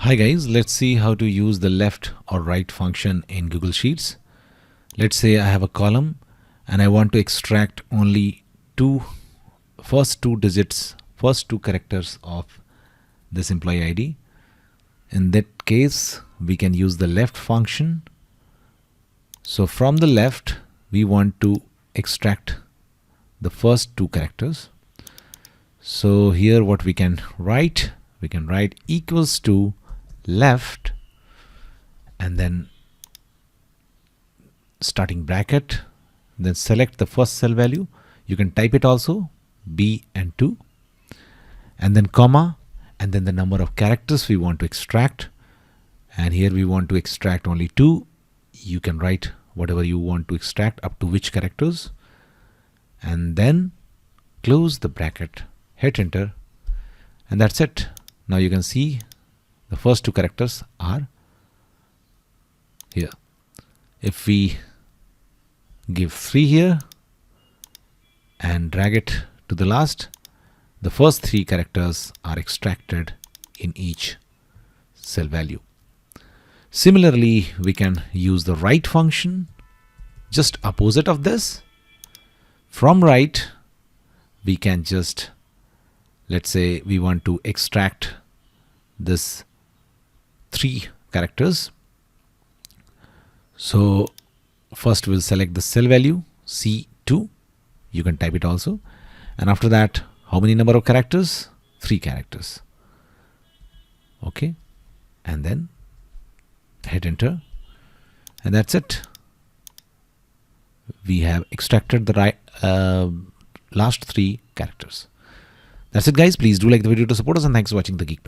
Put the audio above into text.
Hi guys, let's see how to use the left or right function in Google Sheets. Let's say I have a column and I want to extract only first two characters of this employee ID. In that case, we can use the left function. So from the left, we want to extract the first two characters. So here what we can write equals to left and then starting bracket, then select the first cell value. You can type it also, B and 2, and then comma, and then the number of characters we want to extract. And here we want to extract only 2. You can write whatever you want to extract, up to which characters, and then close the bracket, hit enter, and that's it. Now you can see the first two characters are here. If we give 3 here and drag it to the last, the first 3 characters are extracted in each cell value. Similarly, we can use the right function, just opposite of this. From right, we can just, let's say we want to extract this 3 characters. So first we'll select the cell value C2. You can type it also. And after that, how many number of characters? 3 characters. Okay. And then hit enter. And that's it. We have extracted the last 3 characters. That's it guys. Please do like the video to support us, and thanks for watching The Geek.